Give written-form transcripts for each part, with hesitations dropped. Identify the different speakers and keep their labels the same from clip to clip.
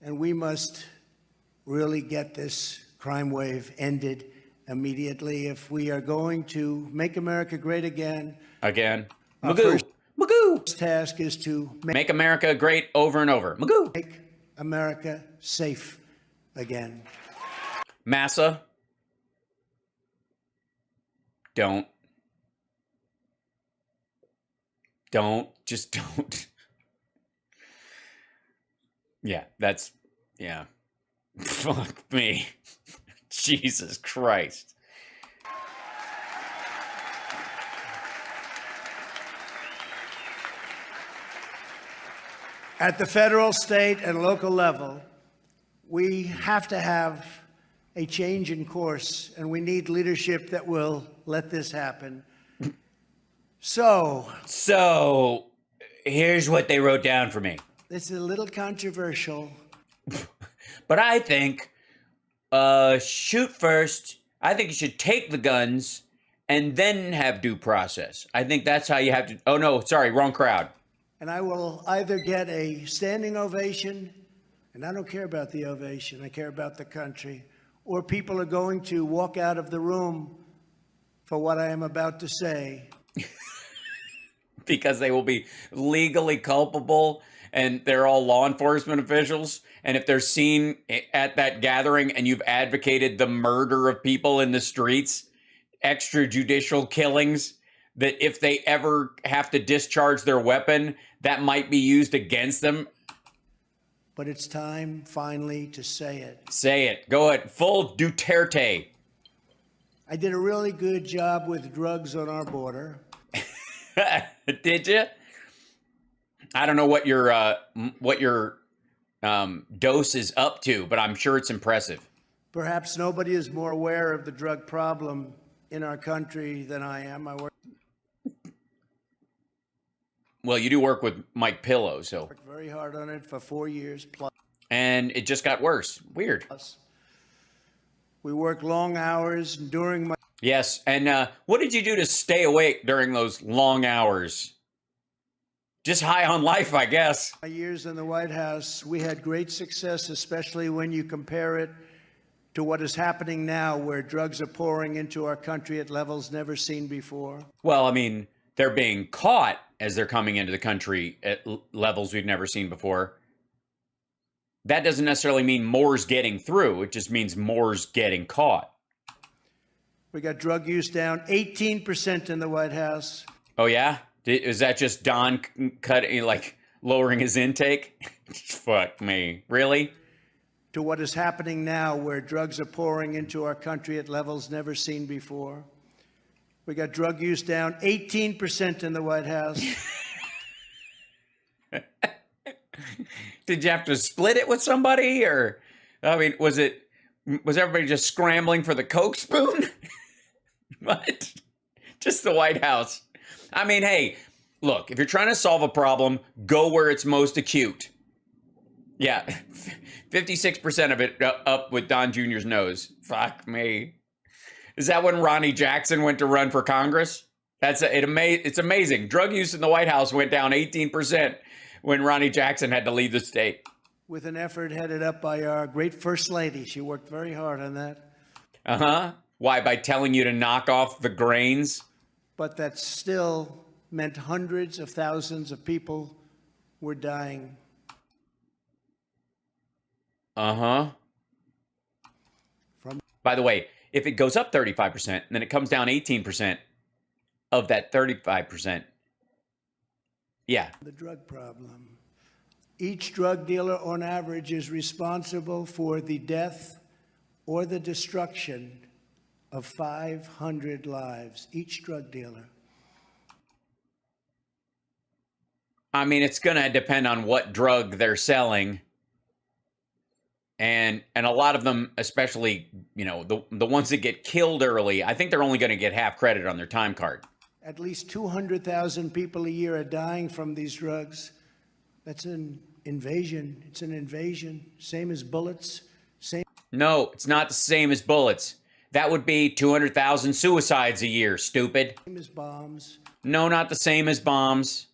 Speaker 1: And we must really get this crime wave ended immediately if we are going to make America great again.
Speaker 2: Again.
Speaker 1: Our
Speaker 2: Magoo. Magoo.
Speaker 1: first task is to
Speaker 2: Make America great over and over. Magoo.
Speaker 1: make America safe again.
Speaker 2: Massa. Don't. Just don't. Yeah, that's, yeah. Fuck me. Jesus Christ.
Speaker 1: At the federal, state, and local level, we have to have a change in course, and we need leadership that will let this happen. So,
Speaker 2: here's what they wrote down for me.
Speaker 1: this is a little controversial.
Speaker 2: But I think, shoot first. I think you should take the guns and then have due process. I think that's how you have to. Oh, no, sorry, wrong crowd.
Speaker 1: And I will either get a standing ovation, and I don't care about the ovation, I care about the country, or people are going to walk out of the room for what I am about to say.
Speaker 2: Because they will be legally culpable and they're all law enforcement officials. And if they're seen at that gathering and you've advocated the murder of people in the streets, extrajudicial killings, that if they ever have to discharge their weapon, that might be used against them.
Speaker 1: But it's time finally to say it.
Speaker 2: Say it. Go ahead. Full Duterte.
Speaker 1: I did a really good job with drugs on our border.
Speaker 2: Did you? I don't know what your dose is up to, but I'm sure it's impressive.
Speaker 1: Perhaps nobody is more aware of the drug problem in our country than I am. I work
Speaker 2: Well, you do work with Mike Pillow, so.
Speaker 1: worked very hard on it for 4 years plus.
Speaker 2: And it just got worse. Weird.
Speaker 1: We work long hours and during my
Speaker 2: Yes, and what did you do to stay awake during those long hours? Just high on life, I guess.
Speaker 1: years in the White House, we had great success, especially when you compare it to what is happening now, where drugs are pouring into our country at levels never seen before.
Speaker 2: Well, I mean, they're being caught as they're coming into the country at levels we've never seen before. That doesn't necessarily mean more's getting through. It just means more's getting caught.
Speaker 1: We got drug use down 18% in the White House.
Speaker 2: Oh, yeah? Is that just Don lowering his intake? Fuck me. Really?
Speaker 1: To what is happening now, where drugs are pouring into our country at levels never seen before. We got drug use down 18% in the White House.
Speaker 2: Did you have to split it with somebody? Or, I mean, was everybody just scrambling for the Coke spoon? What? Just the White House. I mean, hey, look, if you're trying to solve a problem, go where it's most acute. Yeah, 56% of it up with Don Jr.'s nose. Fuck me. Is that when Ronnie Jackson went to run for Congress? It's amazing. Drug use in the White House went down 18% when Ronnie Jackson had to leave the state.
Speaker 1: With an effort headed up by our great First Lady. She worked very hard on that.
Speaker 2: Uh-huh. Why? By telling you to knock off the grains?
Speaker 1: But that still meant hundreds of thousands of people were dying.
Speaker 2: Uh-huh. By the way, if it goes up 35% and then it comes down 18% of that 35%, yeah.
Speaker 1: The drug problem. Each drug dealer on average is responsible for the death or the destruction of 500 lives, each drug dealer.
Speaker 2: I mean, it's going to depend on what drug they're selling. And a lot of them, especially, you know, the ones that get killed early, I think they're only going to get half credit on their time card.
Speaker 1: At least 200,000 people a year are dying from these drugs. That's an invasion. It's an invasion. Same as bullets.
Speaker 2: No, it's not the same as bullets. That would be 200,000 suicides a year, stupid.
Speaker 1: Same as bombs.
Speaker 2: No, not the same as bombs.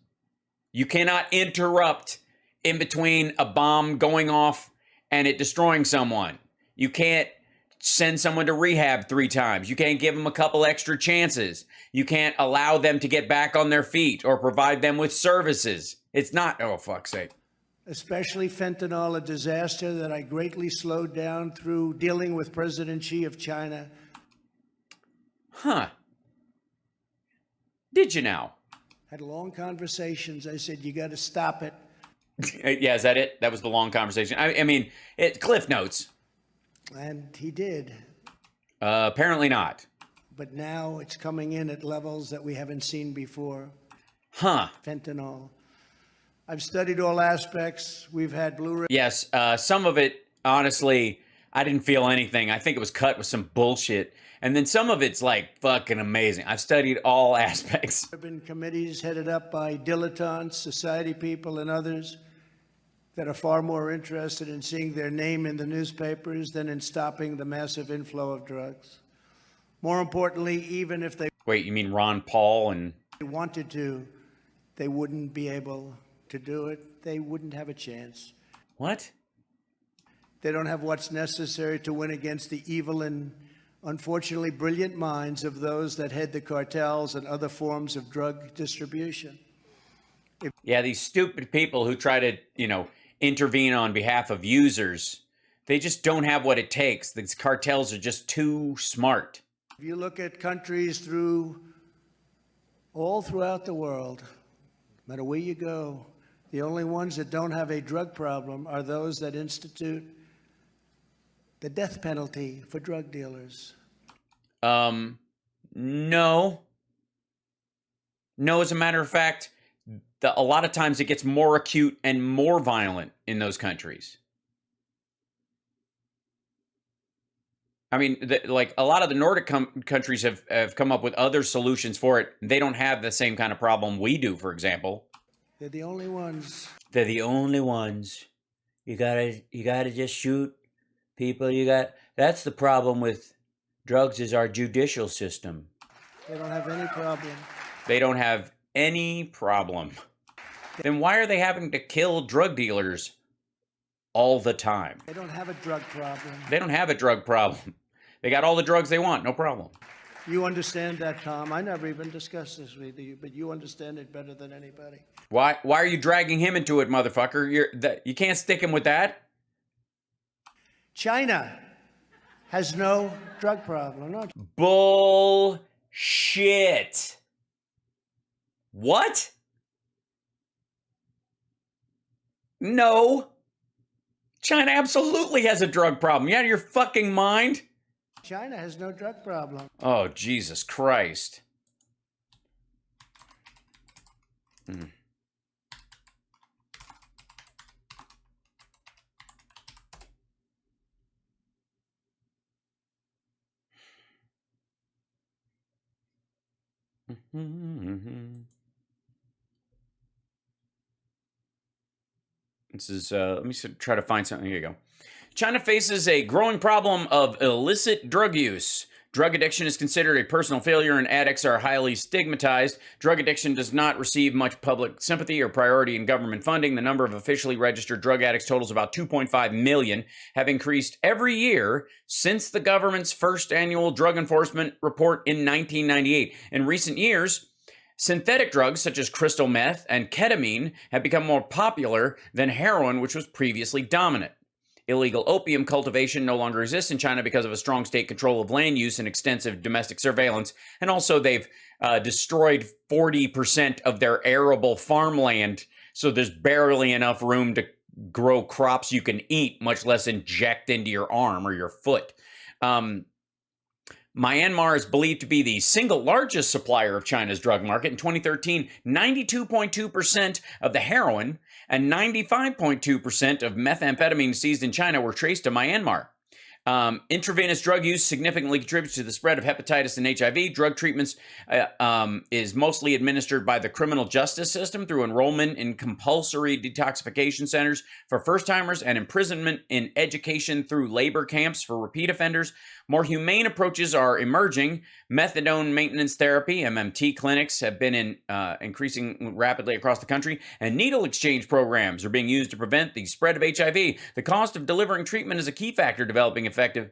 Speaker 2: You cannot interrupt in between a bomb going off and it destroying someone. You can't send someone to rehab 3 times. You can't give them a couple extra chances. You can't allow them to get back on their feet or provide them with services. It's not, oh, fuck's sake.
Speaker 1: Especially fentanyl, a disaster that I greatly slowed down through dealing with President Xi of China.
Speaker 2: Huh. Did you now?
Speaker 1: Had long conversations. I said, you got to stop it.
Speaker 2: Yeah, is that it? That was the long conversation. I mean, Cliff Notes.
Speaker 1: And he did.
Speaker 2: Apparently not.
Speaker 1: But now it's coming in at levels that we haven't seen before.
Speaker 2: Huh.
Speaker 1: Fentanyl. I've studied all aspects. We've had Blu-ray.
Speaker 2: Yes, some of it, honestly, I didn't feel anything. I think it was cut with some bullshit. And then some of it's like fucking amazing. I've studied all aspects.
Speaker 1: There have been committees headed up by dilettantes, society people, and others that are far more interested in seeing their name in the newspapers than in stopping the massive inflow of drugs. More importantly, even if they
Speaker 2: Wait, you mean Ron Paul and...
Speaker 1: wanted to, they wouldn't be able to do it. They wouldn't have a chance.
Speaker 2: What?
Speaker 1: They don't have what's necessary to win against the evil and unfortunately brilliant minds of those that head the cartels and other forms of drug distribution.
Speaker 2: Yeah, these stupid people who try to, intervene on behalf of users, they just don't have what it takes. These cartels are just too smart.
Speaker 1: If you look at countries all throughout the world, no matter where you go, the only ones that don't have a drug problem are those that institute the death penalty for drug dealers.
Speaker 2: No. No, as a matter of fact, a lot of times it gets more acute and more violent in those countries. I mean, like a lot of the Nordic countries have come up with other solutions for it. They don't have the same kind of problem we do, for example.
Speaker 1: They're the only ones.
Speaker 2: They're the only ones. You gotta just shoot people. That's the problem with drugs is our judicial system.
Speaker 1: They don't have any problem.
Speaker 2: They don't have any problem. Then why are they having to kill drug dealers all the time?
Speaker 1: They don't have a drug problem.
Speaker 2: They don't have a drug problem. They got all the drugs they want, no problem.
Speaker 1: You understand that, Tom. I never even discussed this with you, but you understand it better than anybody.
Speaker 2: Why are you dragging him into it, motherfucker? You can't stick him with that.
Speaker 1: China has no drug problem. No.
Speaker 2: Bullshit. What? No. China absolutely has a drug problem. You out of your fucking mind?
Speaker 1: China has no drug problem.
Speaker 2: Oh, Jesus Christ. Mm. This is, let me try to find something. Here you go. China faces a growing problem of illicit drug use. Drug addiction is considered a personal failure and addicts are highly stigmatized. Drug addiction does not receive much public sympathy or priority in government funding. The number of officially registered drug addicts totals about 2.5 million, have increased every year since the government's first annual drug enforcement report in 1998. In recent years, synthetic drugs such as crystal meth and ketamine have become more popular than heroin, which was previously dominant. Illegal opium cultivation no longer exists in China because of a strong state control of land use and extensive domestic surveillance. And also they've destroyed 40% of their arable farmland, so there's barely enough room to grow crops you can eat, much less inject into your arm or your foot. Myanmar is believed to be the single largest supplier of China's drug market. In 2013, 92.2% of the heroin and 95.2% of methamphetamine seized in China were traced to Myanmar. Intravenous drug use significantly contributes to the spread of hepatitis and HIV. Drug treatments is mostly administered by the criminal justice system through enrollment in compulsory detoxification centers for first-timers and imprisonment in education through labor camps for repeat offenders. More humane approaches are emerging. Methadone maintenance therapy, MMT clinics, have been increasing rapidly across the country, and needle exchange programs are being used to prevent the spread of HIV. The cost of delivering treatment is a key factor developing effective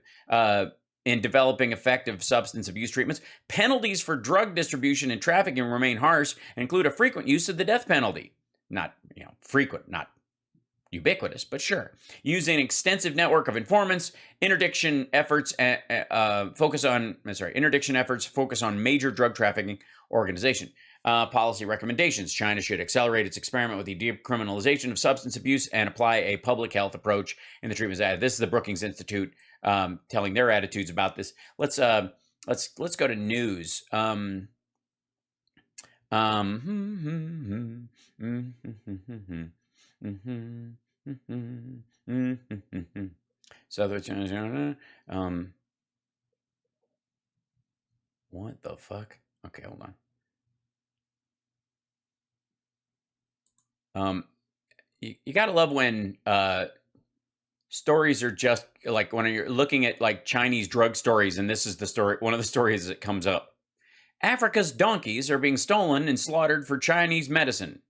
Speaker 2: substance abuse treatments. Penalties for drug distribution and trafficking remain harsh and include a frequent use of the death penalty. Not frequent, not ubiquitous, but sure. Using an extensive network of informants, interdiction efforts focus on major drug trafficking organization. Policy recommendations. China should accelerate its experiment with the decriminalization of substance abuse and apply a public health approach in the treatment. This is the Brookings Institute telling their attitudes about this. Let's go to news. Southern China. What the fuck? Okay, hold on. You gotta love when stories are just like when you're looking at like Chinese drug stories, and this is the story. One of the stories that comes up: Africa's donkeys are being stolen and slaughtered for Chinese medicine.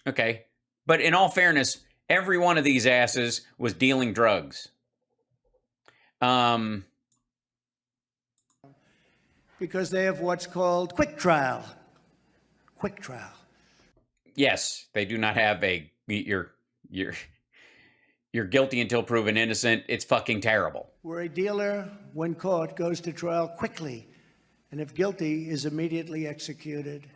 Speaker 2: Okay, but in all fairness, every one of these asses was dealing drugs.
Speaker 1: Because they have what's called quick trial. Quick trial.
Speaker 2: Yes, they do not have you're guilty until proven innocent. It's fucking terrible.
Speaker 1: Where a dealer, when caught, goes to trial quickly, and if guilty, is immediately executed.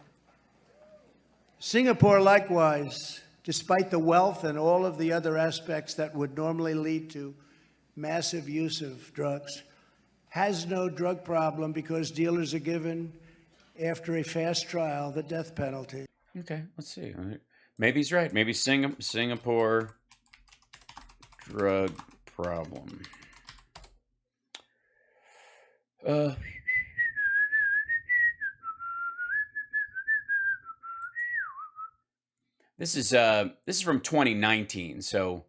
Speaker 1: Singapore, likewise, despite the wealth and all of the other aspects that would normally lead to massive use of drugs, has no drug problem because dealers are given, after a fast trial, the death penalty.
Speaker 2: Okay, let's see. Maybe he's right. Maybe Singapore drug problem. This is from 2019, so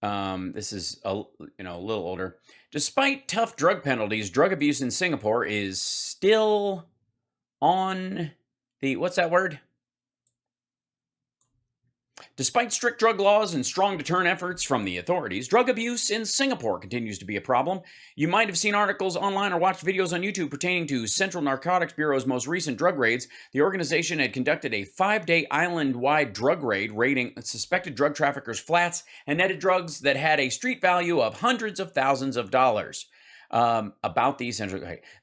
Speaker 2: this is a little older. Despite tough drug penalties, drug abuse in Singapore is still on the what's that word? Despite strict drug laws and strong deterrent efforts from the authorities, drug abuse in Singapore continues to be a problem. You might have seen articles online or watched videos on YouTube pertaining to Central Narcotics Bureau's most recent drug raids. The organization had conducted a 5-day island-wide drug raid, raiding suspected drug traffickers' flats and netted drugs that had a street value of hundreds of thousands of dollars. The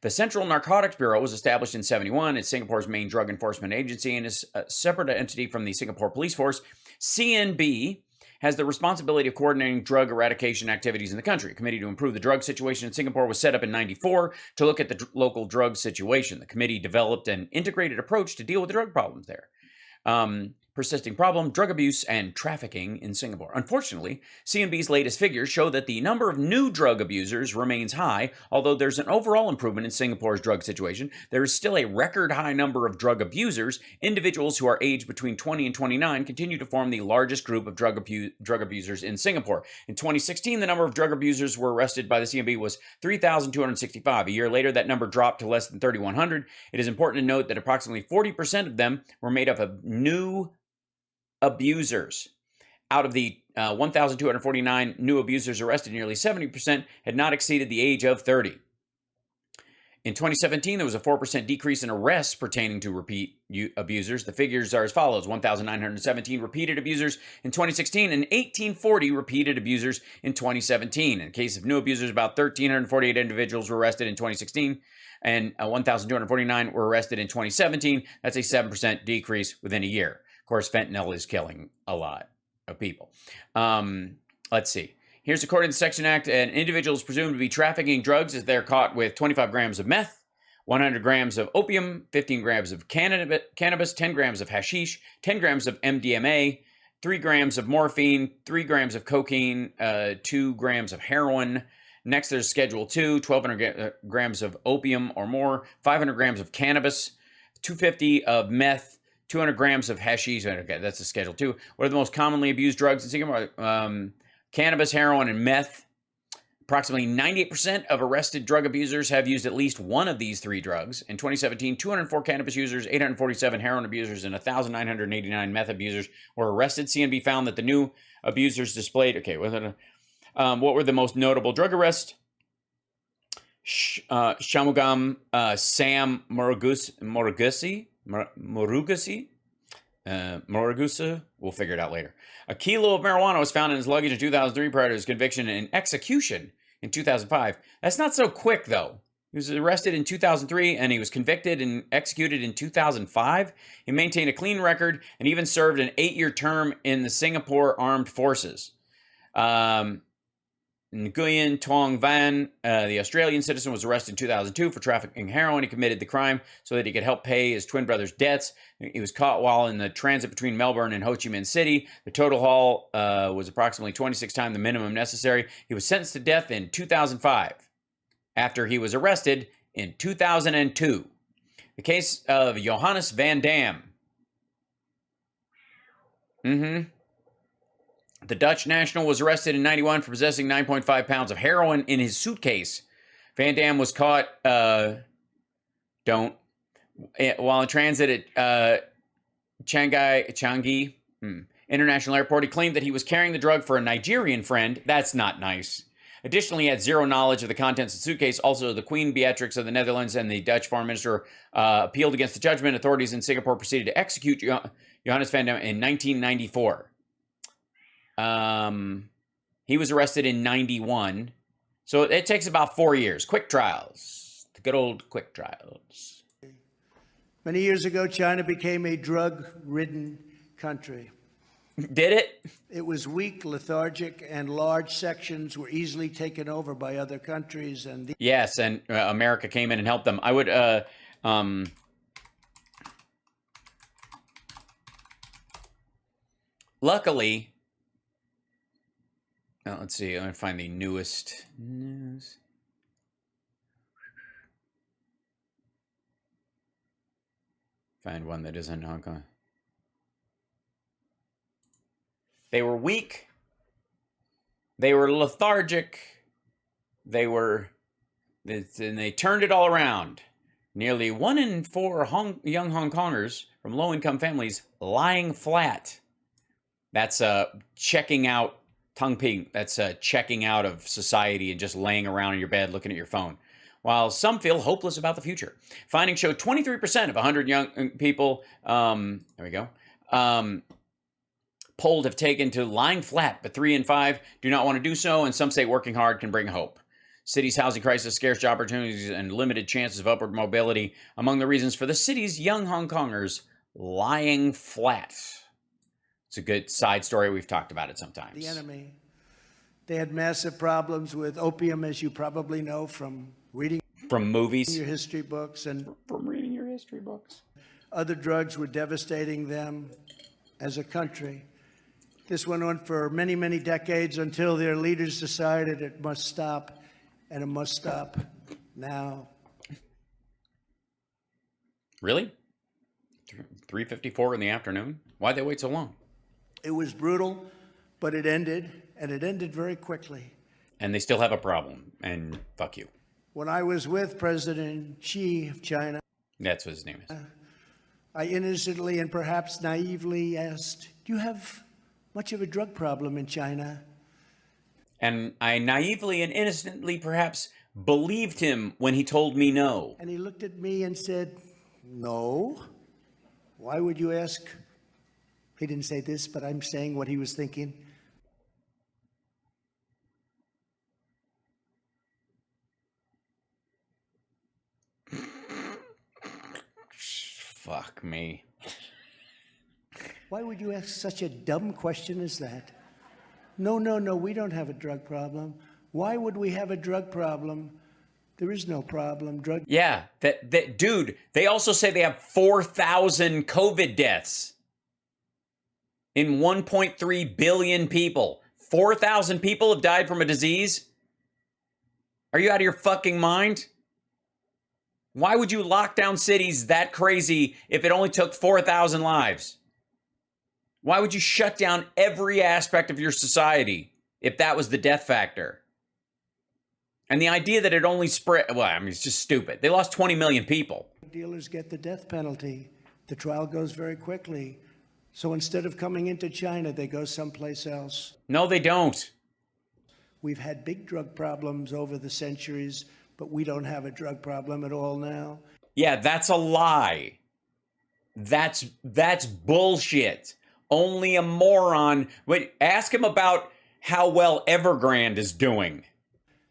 Speaker 2: Central Narcotics Bureau was established in 1971. It's Singapore's main drug enforcement agency and is a separate entity from the Singapore Police Force. CNB has the responsibility of coordinating drug eradication activities in the country. A committee to improve the drug situation in Singapore was set up in 1994 to look at the local drug situation. The committee developed an integrated approach to deal with the drug problems there. Persisting problem, drug abuse and trafficking in Singapore. Unfortunately, CNB's latest figures show that the number of new drug abusers remains high. Although there's an overall improvement in Singapore's drug situation, there is still a record high number of drug abusers. Individuals who are aged between 20 and 29 continue to form the largest group of drug abusers in Singapore. In 2016, the number of drug abusers were arrested by the CNB was 3,265. A year later, that number dropped to less than 3,100. It is important to note that approximately 40% of them were made up of new abusers. Out of the 1,249 new abusers arrested, nearly 70% had not exceeded the age of 30. In 2017, there was a 4% decrease in arrests pertaining to repeat abusers. The figures are as follows: 1,917 repeated abusers in 2016 and 1,840 repeated abusers in 2017. In the case of new abusers, about 1,348 individuals were arrested in 2016 and 1,249 were arrested in 2017. That's a 7% decrease within a year. Of course, fentanyl is killing a lot of people. Let's see. Here's according to the Section Act, an individual is presumed to be trafficking drugs if they're caught with 25 grams of meth, 100 grams of opium, 15 grams of cannabis, 10 grams of hashish, 10 grams of MDMA, 3 grams of morphine, 3 grams of cocaine, 2 grams of heroin. Next, there's Schedule 2, 1,200 grams of opium or more, 500 grams of cannabis, 250 of meth, 200 grams of hashish. Okay, that's a Schedule 2. What are the most commonly abused drugs in Singapore? Cannabis, heroin, and meth. Approximately 98% of arrested drug abusers have used at least one of these 3 drugs. In 2017, 204 cannabis users, 847 heroin abusers, and 1,989 meth abusers were arrested. CNB found that the new abusers displayed... Okay, what were the most notable drug arrests? Shamugam Sam Morugusi. We'll figure it out later. A kilo of marijuana was found in his luggage in 2003 prior to his conviction and execution in 2005. That's not so quick, though. He was arrested in 2003 and he was convicted and executed in 2005. He maintained a clean record and even served an 8-year term in the Singapore Armed Forces. Nguyen Tuong Van, the Australian citizen, was arrested in 2002 for trafficking heroin. He committed the crime so that he could help pay his twin brother's debts. He was caught while in the transit between Melbourne and Ho Chi Minh City. The total haul was approximately 26 times the minimum necessary. He was sentenced to death in 2005 after he was arrested in 2002. The case of Johannes van Dam. The Dutch national was arrested in 91 for possessing 9.5 pounds of heroin in his suitcase. Van Dam was caught while in transit at Changi International Airport. He claimed that he was carrying the drug for a Nigerian friend. That's not nice. Additionally, he had zero knowledge of the contents of the suitcase. Also, the Queen Beatrix of the Netherlands and the Dutch Foreign Minister appealed against the judgment. Authorities in Singapore proceeded to execute Johannes van Dam in 1994. He was arrested in 91. So it takes about 4 years. Quick trials. The good old quick trials.
Speaker 1: Many years ago, China became a drug-ridden country.
Speaker 2: Did it?
Speaker 1: It was weak, lethargic, and large sections were easily taken over by other countries. And
Speaker 2: yes, and America came in and helped them. I would, luckily, let's see, I'm going to find the newest news. Find one that isn't Hong Kong. They were weak. They were lethargic. And they turned it all around. Nearly 1 in 4 young Hong Kongers from low-income families lying flat. That's checking out, tongue ping. That's checking out of society and just laying around in your bed looking at your phone. While some feel hopeless about the future. Findings show 23% of 100 young people, there we go, polled have taken to lying flat, but 3 in 5 do not want to do so, and some say working hard can bring hope. City's housing crisis, scarce job opportunities, and limited chances of upward mobility among the reasons for the city's young Hong Kongers lying flat. It's a good side story. We've talked about it sometimes.
Speaker 1: the enemy. They had massive problems with opium, as you probably know from reading
Speaker 2: From movies.
Speaker 1: your history books, and
Speaker 2: From reading your history books.
Speaker 1: other drugs were devastating them as a country. This went on for many, many decades until their leaders decided it must stop, and it must stop now.
Speaker 2: Really? 3:54 in the afternoon? Why'd they wait so long?
Speaker 1: It was brutal, but it ended, and it ended very quickly.
Speaker 2: And they still have a problem, and fuck you.
Speaker 1: When I was with President Xi of China,
Speaker 2: That's what his name is.
Speaker 1: I innocently and perhaps naively asked, "Do you have much of a drug problem in China?"
Speaker 2: And I naively and innocently perhaps believed him when he told me no.
Speaker 1: And he looked at me and said, "No. Why would you ask?" He didn't say this, but I'm saying what he was thinking.
Speaker 2: Fuck me.
Speaker 1: Why would you ask such a dumb question as that? No, we don't have a drug problem. Why would we have a drug problem? There is no problem.
Speaker 2: Yeah, that dude, they also say they have 4,000 COVID deaths. in 1.3 billion people. 4,000 people have died from a disease? Are you out of your fucking mind? Why would you lock down cities that crazy if it only took 4,000 lives? Why would you shut down every aspect of your society if that was the death factor? And the idea that it only spread, well, I mean, it's just stupid. They lost 20 million people.
Speaker 1: Dealers get the death penalty. The trial goes very quickly. So instead of coming into China, they go someplace else.
Speaker 2: No, they don't.
Speaker 1: We've had big drug problems over the centuries, but we don't have a drug problem at all now.
Speaker 2: Yeah, that's a lie. That's bullshit. Only a moron. Wait, ask him about how well Evergrande is doing.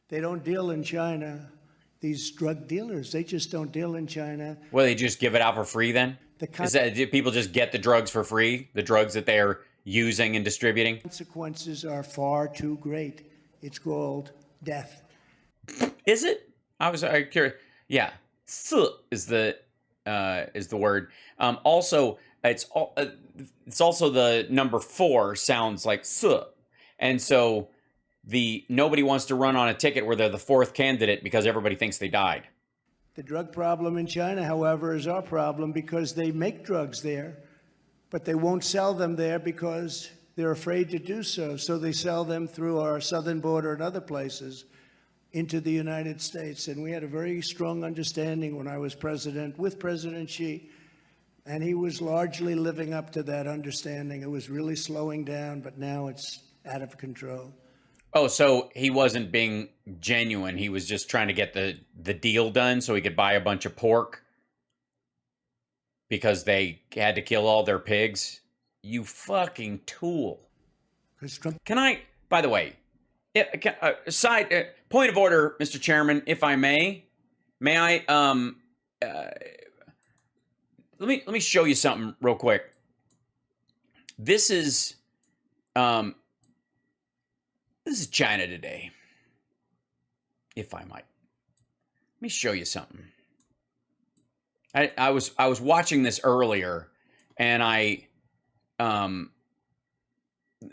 Speaker 1: They don't deal in China. These drug dealers, they just don't deal in China.
Speaker 2: Well, they just give it out for free then? Do people just get the drugs for free? The drugs that they're using and distributing?
Speaker 1: Consequences are far too great. It's called death.
Speaker 2: Is it? I was curious. Yeah, is the word. Also, it's also the number 4 sounds like and so nobody wants to run on a ticket where they're the 4th candidate because everybody thinks they died.
Speaker 1: The drug problem in China, however, is our problem because they make drugs there, but they won't sell them there because they're afraid to do so. So they sell them through our southern border and other places into the United States. And we had a very strong understanding when I was president with President Xi, and he was largely living up to that understanding. It was really slowing down, but now it's out of control.
Speaker 2: Oh, so he wasn't being genuine. He was just trying to get the deal done so he could buy a bunch of pork because they had to kill all their pigs. You fucking tool. Can I, by the way, point of order, Mr. Chairman, if I may I, let me show you something real quick. This is China today, if I might. Let me show you something. I was watching this earlier, and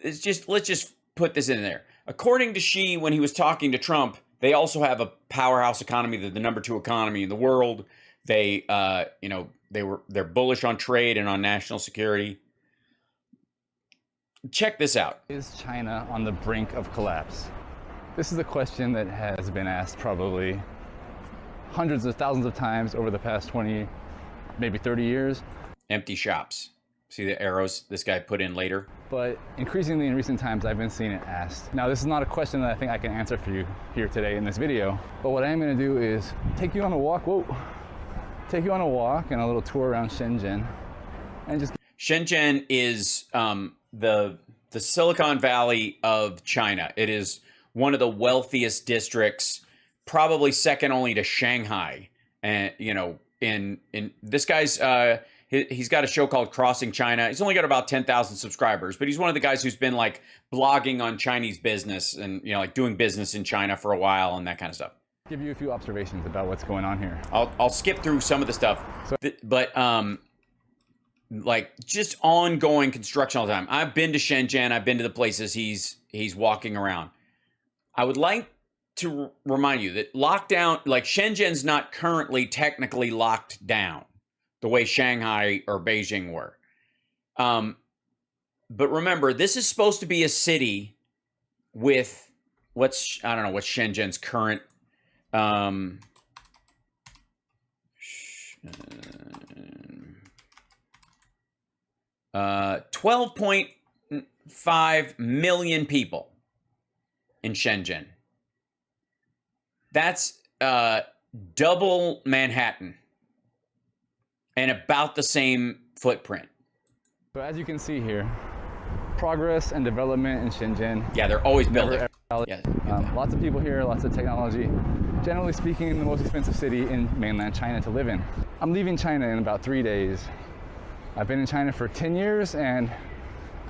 Speaker 2: let's just put this in there. According to Xi, when he was talking to Trump, they also have a powerhouse economy. They're the number 2 economy in the world. They're bullish on trade and on national security. Check this out.
Speaker 3: Is China on the brink of collapse? This is a question that has been asked probably hundreds of thousands of times over the past 20, maybe 30 years.
Speaker 2: Empty shops. See the arrows this guy put in later?
Speaker 3: But increasingly in recent times, I've been seeing it asked. Now, this is not a question that I think I can answer for you here today in this video, but what I am gonna do is take you on a walk, take you on a walk and a little tour around Shenzhen and just...
Speaker 2: Shenzhen is the Silicon Valley of China. It is one of the wealthiest districts, probably second only to Shanghai. And in this guy's he's got a show called Crossing China. He's only got about 10,000 subscribers, but he's one of the guys who's been like blogging on Chinese business and like doing business in China for a while and that kind of stuff.
Speaker 3: Give you a few observations about what's going on here.
Speaker 2: I'll skip through some of the stuff, but like just ongoing construction all the time. I've been to Shenzhen. I've been to the places he's walking around. I would like to remind you that lockdown, like Shenzhen's not currently technically locked down the way Shanghai or Beijing were. But remember, this is supposed to be a city with I don't know what's Shenzhen's current 12.5 million people in Shenzhen. That's double Manhattan and about the same footprint.
Speaker 3: So as you can see here, progress and development in Shenzhen.
Speaker 2: Yeah, they're always building.
Speaker 3: Lots of people here, lots of technology. Generally speaking, the most expensive city in mainland China to live in. I'm leaving China in about 3 days. I've been in China for 10 years, and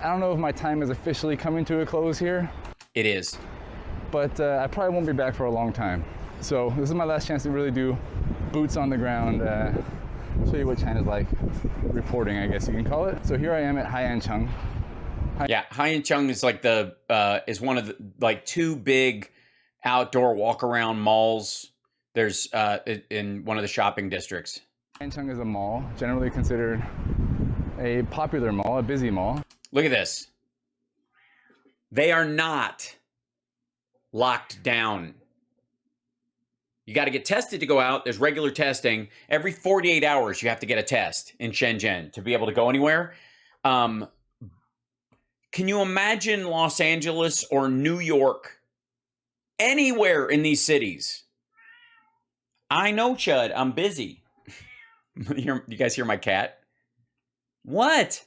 Speaker 3: I don't know if my time is officially coming to a close here.
Speaker 2: It is.
Speaker 3: But I probably won't be back for a long time. So this is my last chance to really do boots on the ground, show you what China's like, reporting, I guess you can call it. So here I am at Haiyancheng,
Speaker 2: Yeah, Haiyancheng is like is one of the like two big outdoor walk around malls. There's in one of the shopping districts.
Speaker 3: Shenzhen is a mall, generally considered a popular mall, a busy mall.
Speaker 2: Look at this. They are not locked down. You got to get tested to go out. There's regular testing. Every 48 hours, you have to get a test in Shenzhen to be able to go anywhere. Can you imagine Los Angeles or New York? Anywhere in these cities. I know, Chud. I'm busy. You guys hear my cat? What?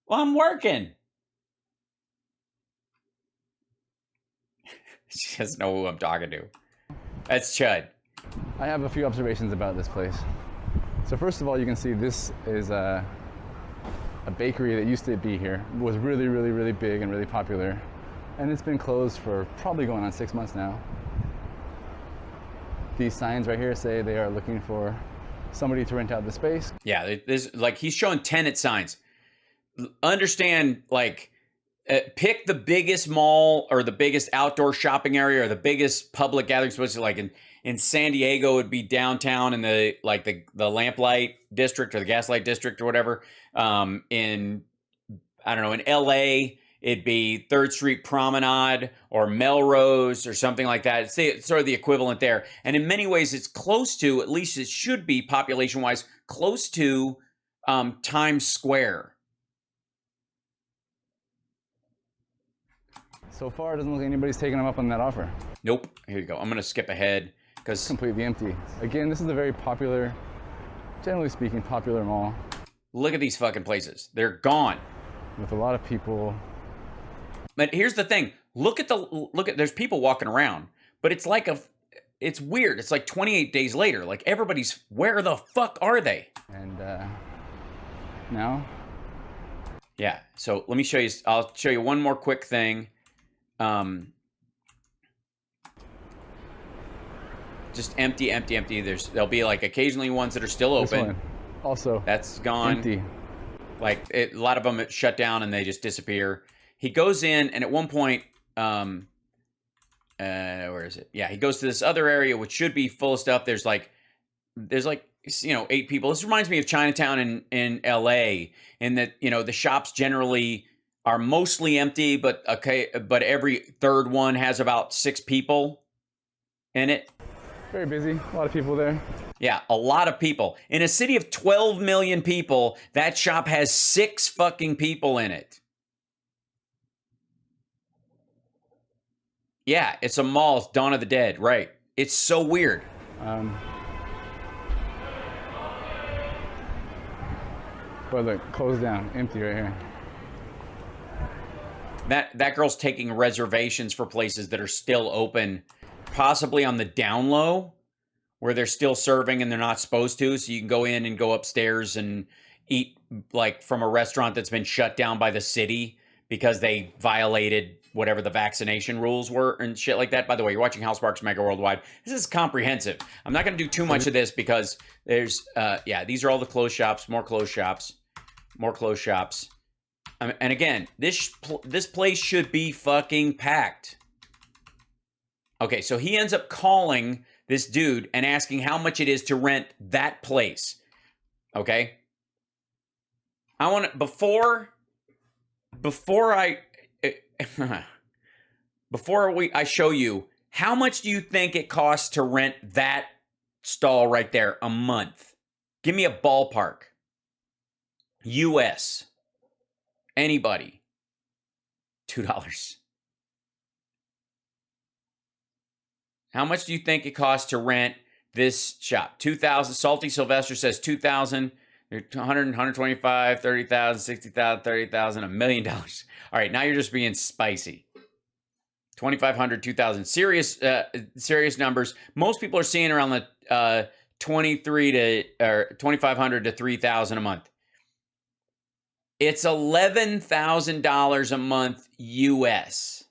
Speaker 2: Well, I'm working. She doesn't know who I'm talking to. That's Chud.
Speaker 3: I have a few observations about this place. So first of all, you can see this is a bakery that used to be here. It was really, really, really big and really popular. And it's been closed for probably going on 6 months now. These signs right here say they are looking for somebody to rent out the space.
Speaker 2: Yeah, there's like he's showing tenant signs. Understand, like, pick the biggest mall or the biggest outdoor shopping area or the biggest public gathering space. Like in San Diego, it'd be downtown in the lamplight district or the gaslight district or whatever. In I don't know, in LA, it'd be 3rd Street Promenade or Melrose or something like that. It's sort of the equivalent there. And in many ways, it's close to, at least it should be population-wise, close to Times Square.
Speaker 3: So far, it doesn't look like anybody's taking them up on that offer.
Speaker 2: Nope. Here you go. I'm going to skip ahead because
Speaker 3: Completely empty. Again, this is a very popular, generally speaking, popular mall
Speaker 2: look at these fucking places. They're gone.
Speaker 3: with a lot of people.
Speaker 2: But here's the thing. Look at there's people walking around, but it's like it's weird. It's like 28 days later. Like everybody's, where the fuck are they?
Speaker 3: And now,
Speaker 2: Yeah. So let me show you. I'll show you one more quick thing. Just empty. There'll be like occasionally ones that are still
Speaker 3: this
Speaker 2: open.
Speaker 3: one also
Speaker 2: That's gone.
Speaker 3: empty.
Speaker 2: Like a lot of them shut down and they just disappear. He goes in and at one point, where is it? Yeah, he goes to this other area which should be full of stuff. There's like 8 people. This reminds me of Chinatown in LA, in that the shops generally are mostly empty, but every third one has about 6 people in it.
Speaker 3: Very busy. A lot of people there.
Speaker 2: Yeah, a lot of people. In a city of 12 million people, that shop has 6 fucking people in it. Yeah, it's a mall. It's Dawn of the Dead, right? It's so weird.
Speaker 3: But look, closed down, empty right here.
Speaker 2: That girl's taking reservations for places that are still open, possibly on the down low, where they're still serving and they're not supposed to. So you can go in and go upstairs and eat like from a restaurant that's been shut down by the city because they violated whatever the vaccination rules were and shit like that. By the way, you're watching Hal Sparks Mega Worldwide. This is comprehensive. I'm not going to do too much of this because there's, these are all the closed shops, more closed shops. And again, this place should be fucking packed. Okay, so he ends up calling this dude and asking how much it is to rent that place. Okay? I want to, before I show you, how much do you think it costs to rent that stall right there a month? Give me a ballpark. US. Anybody. $2. How much do you think it costs to rent this shop? 2,000. Salty Sylvester says 2,000. 100, 125, 30,000, 60,000, 30,000, $1 million. All right, now you're just being spicy. 2,500, 2,000. Serious numbers. Most people are seeing around the 2,500 to 3,000 a month. It's $11,000 a month US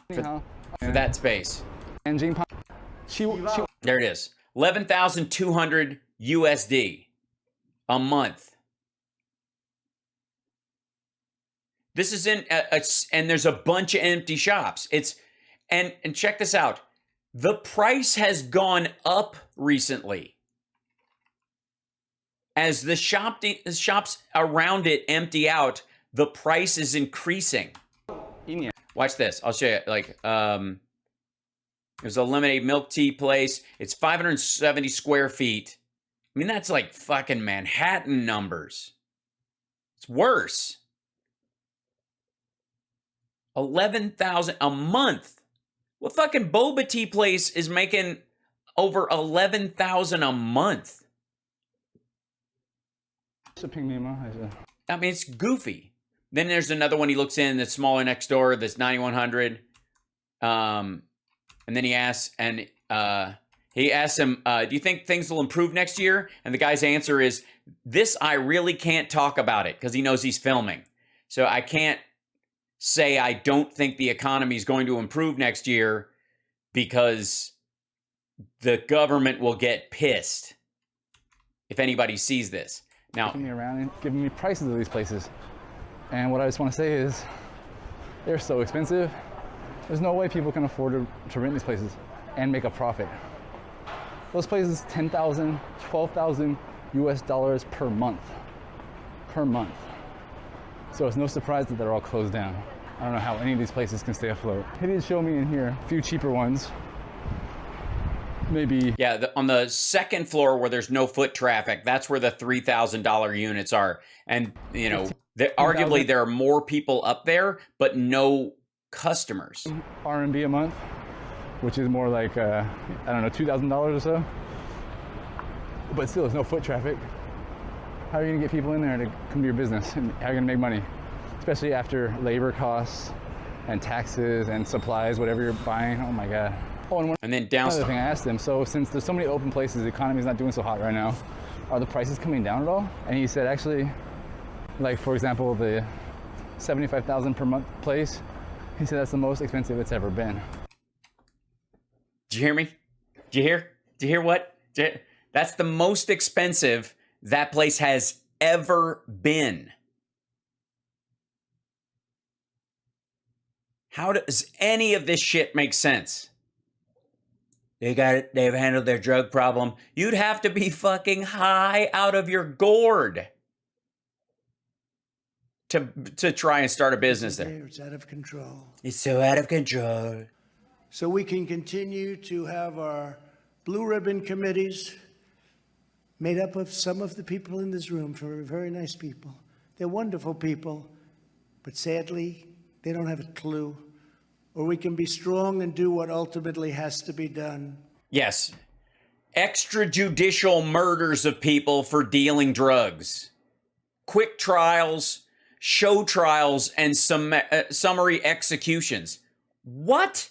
Speaker 2: for that space. There it is. 11,200 USD a month. This is in and there's a bunch of empty shops. And check this out. The price has gone up recently. As the shops around it empty out, the price is increasing. Watch this. I'll show you. Like, there's a lemonade milk tea place. It's 570 square feet. I mean, that's like fucking Manhattan numbers. It's worse. 11,000 a month. What fucking boba tea place is making over 11,000 a month? I mean, it's goofy. Then there's another one he looks in that's smaller next door. That's 9,100. And then he asks him, do you think things will improve next year? And the guy's answer is, this I really can't talk about it, because he knows he's filming. So I can't say I don't think the economy is going to improve next year, because the government will get pissed if anybody sees this. Now,
Speaker 3: me around and giving me prices of these places. And what I just want to say is, they're so expensive. There's no way people can afford to rent these places and make a profit. Those places, 10,000, 12,000 US dollars per month. Per month. So it's no surprise that they're all closed down. I don't know how any of these places can stay afloat. He did show me in here a few cheaper ones. Maybe.
Speaker 2: Yeah, on the second floor where there's no foot traffic, that's where the $3,000 units are. And, you know, arguably there are more people up there, but no customers.
Speaker 3: RMB a month, which is more like, I don't know, $2,000 or so. But still, there's no foot traffic. How are you gonna get people in there to come to your business? And how are you gonna make money? Especially after labor costs and taxes and supplies, whatever you're buying. Oh my God. Oh,
Speaker 2: and then downstairs.
Speaker 3: Another thing I asked him, so since there's so many open places, the economy's not doing so hot right now, are the prices coming down at all? And he said, actually, like for example, the 75,000 per month place, he said that's the most expensive it's ever been.
Speaker 2: Did you hear me? Did you hear? Did you hear what? That's the most expensive that place has ever been. How does any of this shit make sense? They got it. They've handled their drug problem. You'd have to be fucking high out of your gourd to try and start a business there.
Speaker 1: It's out of control.
Speaker 2: It's so out of control.
Speaker 1: So we can continue to have our blue ribbon committees made up of some of the people in this room, for very nice people. They're wonderful people, but sadly, they don't have a clue. Or we can be strong and do what ultimately has to be done. Yes.
Speaker 2: Extrajudicial murders of people for dealing drugs. Quick trials, show trials, and summary executions. What?